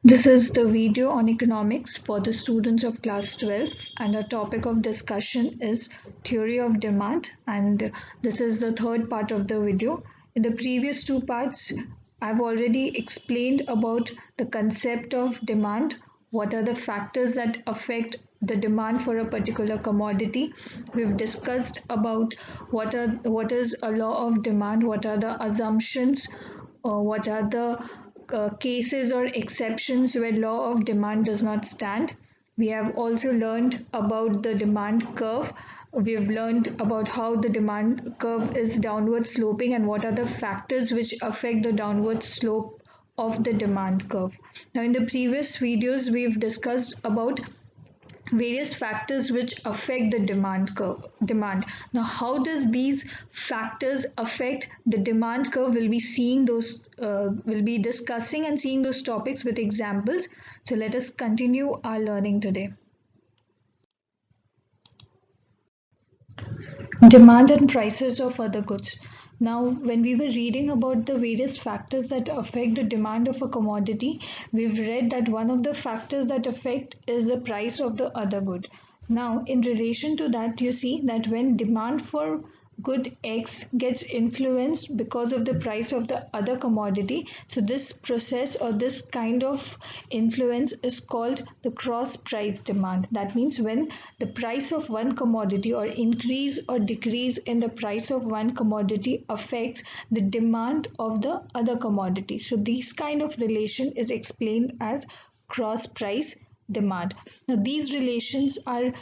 This is the video on economics for the students of class 12, and our topic of discussion is theory of demand, and this is the third part of the video. In the previous two parts, I've already explained about the concept of demand, what are the factors that affect the demand for a particular commodity. We've discussed about what is a law of demand, what are the assumptions, what are the cases or exceptions where law of demand does not stand. We have also learned about the demand curve. We've learned about how the demand curve is downward sloping and what are the factors which affect the downward slope of the demand curve. Now, in the previous videos, we've discussed about various factors which affect the demand. Now, how does these factors affect the demand curve? We'll be discussing and seeing those topics with examples. So let us continue our learning today. Demand and prices of other goods. Now, when we were reading about the various factors that affect the demand of a commodity, we've read that one of the factors that affect is the price of the other good. Now, in relation to that, you see that when demand for good X gets influenced because of the price of the other commodity, so this process or this kind of influence is called the cross price demand. That means when the price of one commodity or increase or decrease in the price of one commodity affects the demand of the other commodity. So this kind of relation is explained as cross price demand. Now these relations are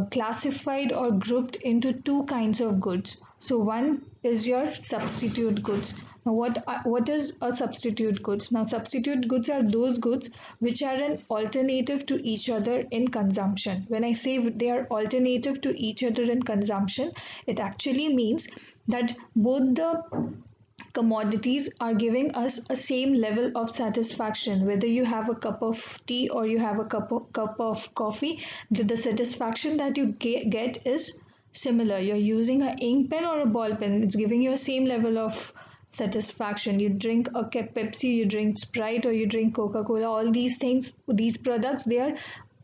classified or grouped into two kinds of goods. So one is your substitute goods. Now what is a substitute goods? Now substitute goods are those goods which are an alternative to each other in consumption. When I say they are alternative to each other in consumption, it actually means that both the commodities are giving us a same level of satisfaction. Whether you have a cup of tea or you have a cup of coffee, the satisfaction that you get is similar. You're using an ink pen or a ball pen, it's giving you a same level of satisfaction. You drink a Pepsi, you drink Sprite, or you drink Coca-Cola, all these things, these products, they are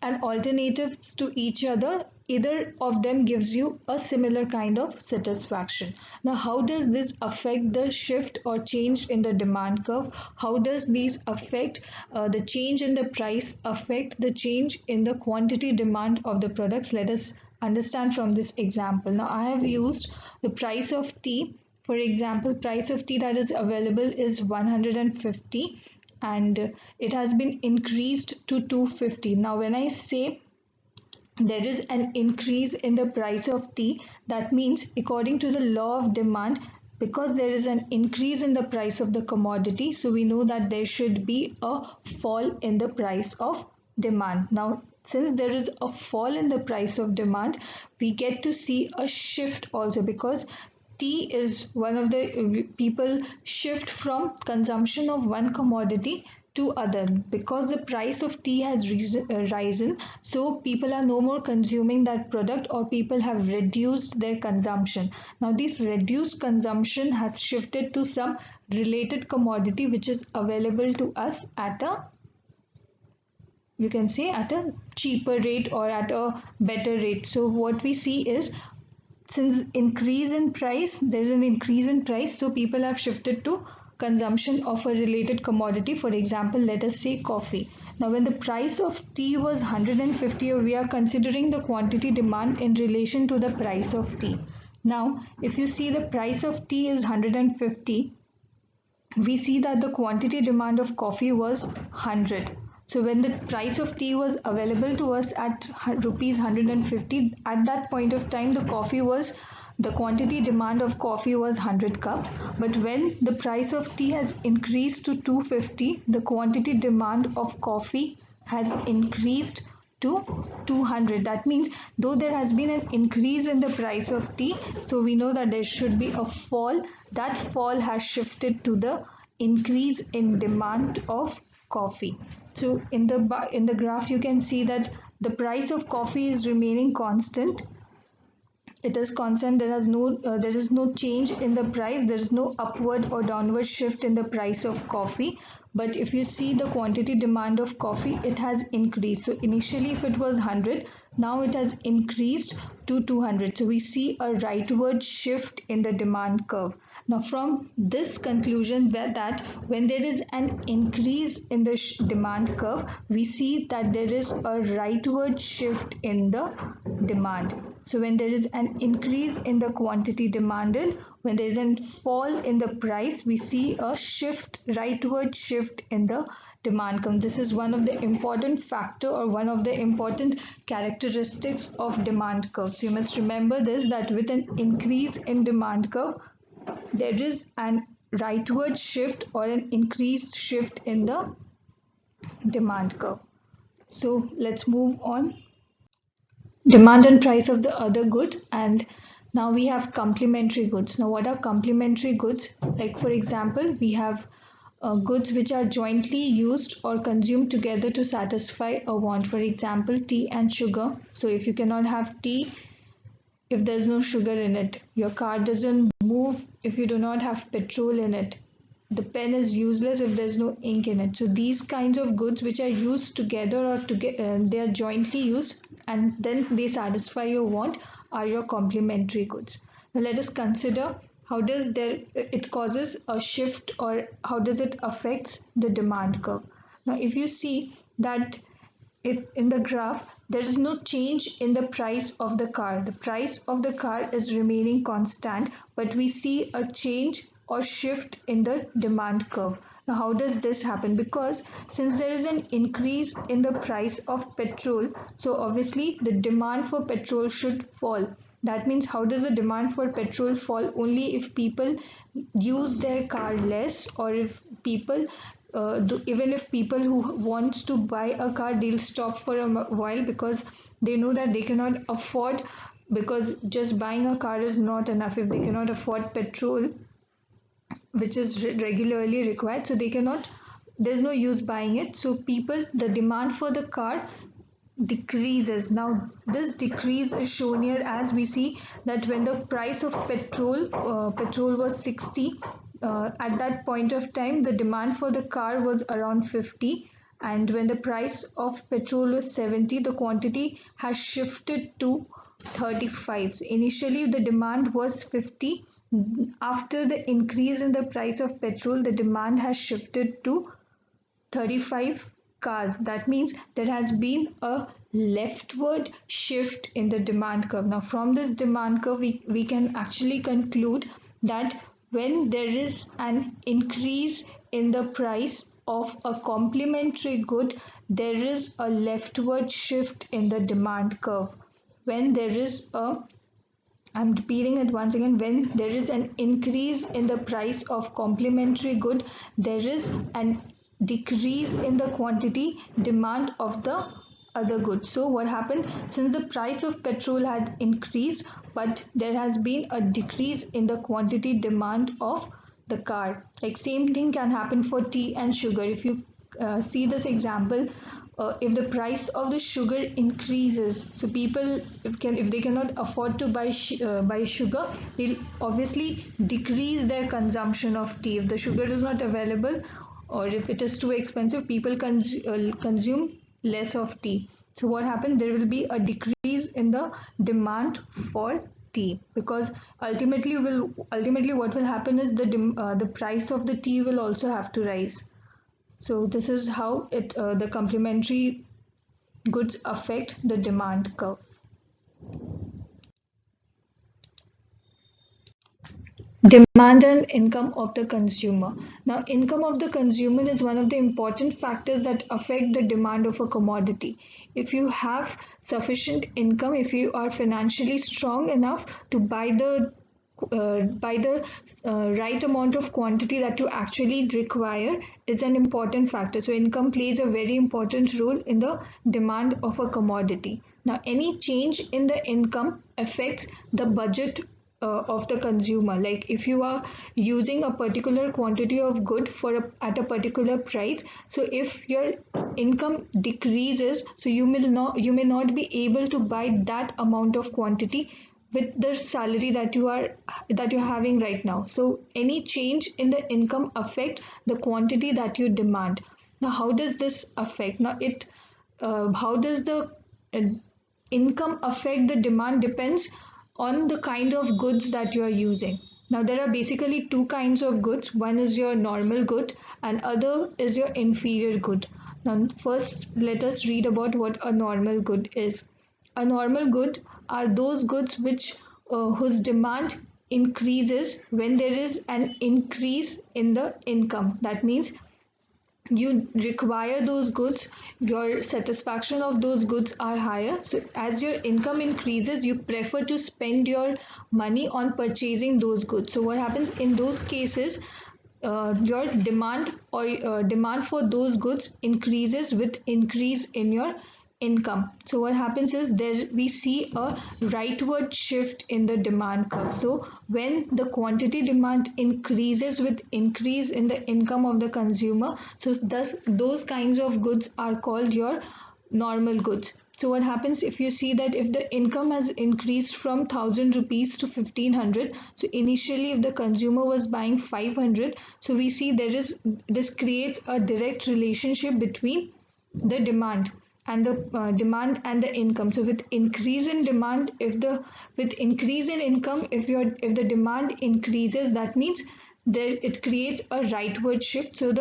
an alternatives to each other. Either of them gives you a similar kind of satisfaction. Now, how does this affect the shift or change in the demand curve? How does these affect the change in the price, affect the change in the quantity demand of the products? Let us understand from this example. Now, I have used the price of tea. For example, price of tea that is available is 150 and it has been increased to 250. Now, when I say there is an increase in the price of tea, that means according to the law of demand, because there is an increase in the price of the commodity, so we know that there should be a fall in the price of demand. Now since there is a fall in the price of demand, we get to see a shift also, because tea is one of the people shift from consumption of one commodity to other. Because the price of tea has risen, so people are no more consuming that product, or people have reduced their consumption. Now this reduced consumption has shifted to some related commodity which is available to us at a, you can say, at a cheaper rate or at a better rate. So what we see is, since increase in price, there is an increase in price, so people have shifted to consumption of a related commodity. For example, let us say coffee. Now when the price of tea was 150, we are considering the quantity demand in relation to the price of tea. Now if you see the price of tea is 150, we see that the quantity demand of coffee was 100. So when the price of tea was available to us at rupees 150, at that point of time the quantity demand of coffee was 100 cups. But when the price of tea has increased to 250, the quantity demand of coffee has increased to 200. That means though there has been an increase in the price of tea, so we know that there should be a fall. That fall has shifted to the increase in demand of coffee. So in the graph you can see that the price of coffee is remaining constant, it is constant. There is no change in the price. There is no upward or downward shift in the price of coffee. But if you see the quantity demand of coffee, it has increased. So initially if it was 100, now it has increased to 200. So we see a rightward shift in the demand curve. Now from this conclusion, that when there is an increase in the demand curve, we see that there is a rightward shift in the demand. So when there is an increase in the quantity demanded, when there is a fall in the price, we see a rightward shift in the demand curve. This is one of the important factor, or one of the important characteristics of demand curve. So you must remember this, that with an increase in demand curve, there is an rightward shift or an increased shift in the demand curve. So let's move on. Demand and price of the other goods, and now we have complementary goods. Now what are complementary goods? Like for example, we have goods which are jointly used or consumed together to satisfy a want. For example, tea and sugar. So if you cannot have tea if there's no sugar in it, your car doesn't move if you do not have petrol in it, the pen is useless if there's no ink in it. So these kinds of goods which are used together, or they are jointly used and then they satisfy your want, are your complementary goods. Now let us consider how does it causes a shift, or how does it affects the demand curve. Now if you see that, if in the graph there is no change in the price of the car, the price of the car is remaining constant, but we see a change or shift in the demand curve. Now how does this happen? Because since there is an increase in the price of petrol, so obviously the demand for petrol should fall. That means how does the demand for petrol fall? Only if people use their car less, or if people even if people who wants to buy a car, they'll stop for a while because they know that they cannot afford, because just buying a car is not enough. If they cannot afford petrol, which is regularly required, so they cannot, there's no use buying it. So the demand for the car decreases. Now this decrease is shown here, as we see that when the price of petrol was 60, at that point of time the demand for the car was around 50, and when the price of petrol was 70, the quantity has shifted to 35. So initially the demand was 50. After the increase in the price of petrol, the demand has shifted to 35 cars. That means there has been a leftward shift in the demand curve. Now from this demand curve, we can actually conclude that when there is an increase in the price of a complementary good, there is a leftward shift in the demand curve. When there is I'm repeating it once again, when there is an increase in the price of complementary good, there is an decrease in the quantity demand of the other goods. So what happened, since the price of petrol had increased, but there has been a decrease in the quantity demand of the car. Like same thing can happen for tea and sugar. If you see this example, if the price of the sugar increases, so people if they cannot afford to buy sugar, they'll obviously decrease their consumption of tea. If the sugar is not available, or if it is too expensive, people consume less of tea. So what happens, there will be a decrease in the demand for tea, because ultimately what will happen is the price of the tea will also have to rise. So this is how the complementary goods affect the demand curve. Demand and income of the consumer. Now, income of the consumer is one of the important factors that affect the demand of a commodity. If you have sufficient income, if you are financially strong enough to buy the right amount of quantity that you actually require, is an important factor. So income plays a very important role in the demand of a commodity. Now any change in the income affects the budget of the consumer. Like if you are using a particular quantity of good at a particular price, so if your income decreases, so you may not be able to buy that amount of quantity with the salary that you're having right now. So any change in the income affect the quantity that you demand. Now how does this affect? Now it how does the uh, income affect the demand depends on the kind of goods that you are using. Now there are basically two kinds of goods. One is your normal good and other is your inferior good. Now first let us read about what a normal good is. A normal good are those goods which whose demand increases when there is an increase in the income. That means you require those goods, your satisfaction of those goods are higher. So as your income increases, you prefer to spend your money on purchasing those goods. So what happens in those cases, your demand or demand for those goods increases with increase in your income. So what happens is there we see a rightward shift in the demand curve. So when the quantity demand increases with increase in the income of the consumer, so thus those kinds of goods are called your normal goods. So what happens if you see that if the income has increased from 1,000 rupees to 1,500, so initially if the consumer was buying 500, so we see this creates a direct relationship between the demand and the income. So with increase in demand, with increase in income, if the demand increases, that means there it creates a rightward shift. So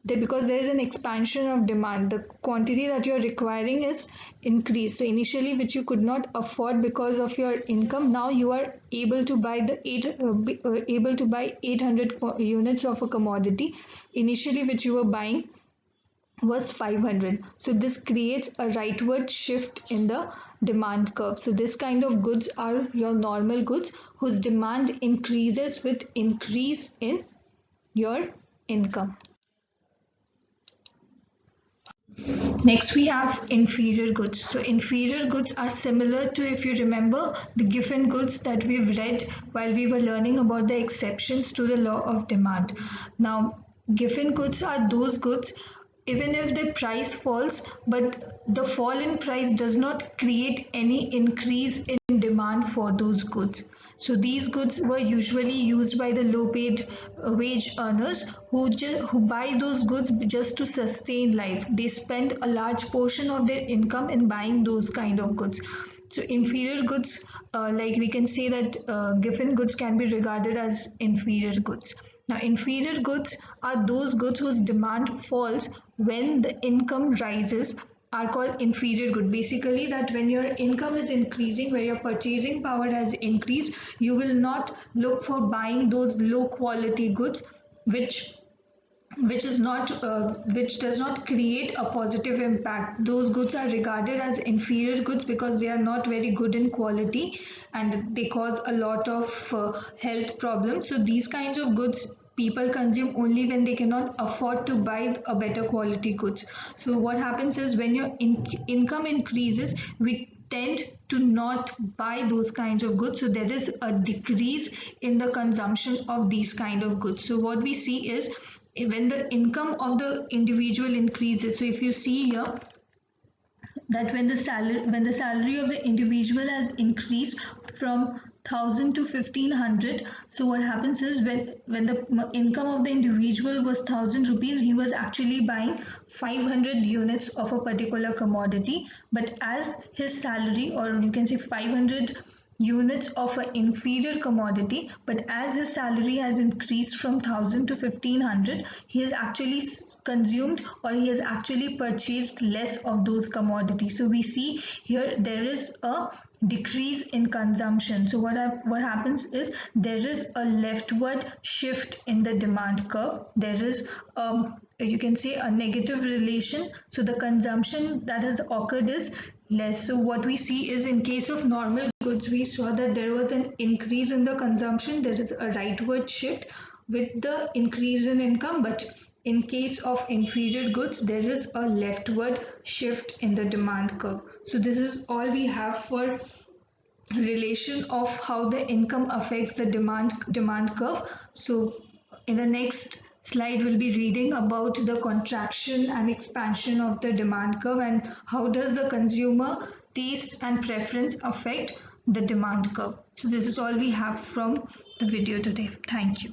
because there is an expansion of demand, the quantity that you are requiring is increased. So initially, which you could not afford because of your income, now you are able to buy able to buy 800 units of a commodity. Initially, which you were buying was 500. So this creates a rightward shift in the demand curve. So this kind of goods are your normal goods whose demand increases with increase in your income. Next we have inferior goods. So inferior goods are similar to, if you remember, the given goods that we've read while we were learning about the exceptions to the law of demand. Now given goods are those goods even if the price falls, but the fall in price does not create any increase in demand for those goods. So these goods were usually used by the low paid wage earners who buy those goods just to sustain life. They spend a large portion of their income in buying those kind of goods. So inferior goods, like we can say that given goods can be regarded as inferior goods. Now, inferior goods are those goods whose demand falls when the income rises are called inferior good. Basically, that when your income is increasing, where your purchasing power has increased, you will not look for buying those low quality goods which does not create a positive impact. Those goods are regarded as inferior goods because they are not very good in quality and they cause a lot of health problems. So these kinds of goods people consume only when they cannot afford to buy a better quality goods. So what happens is when your income increases, we tend to not buy those kinds of goods. So there is a decrease in the consumption of these kind of goods. So what we see is when the income of the individual increases, so if you see here that when the salary of the individual has increased from 1,000 to 1,500, so what happens is when the income of the individual was 1,000 rupees, he was actually buying 500 units of a particular commodity. But as his salary, or you can say 500 units of an inferior commodity, but as his salary has increased from 1,000 to 1,500, he has actually consumed, or he has actually purchased less of those commodities. So we see here there is a decrease in consumption. So what happens is there is a leftward shift in the demand curve. There is you can say a negative relation. So the consumption that has occurred is less. So what we see is in case of normal goods, we saw that there was an increase in the consumption. There is a rightward shift with the increase in income, but in case of inferior goods, there is a leftward shift in the demand curve. So this is all we have for relation of how the income affects the demand curve. So in the next slide we'll be reading about the contraction and expansion of the demand curve and how does the consumer taste and preference affect the demand curve. So this is all we have from the video today. Thank you.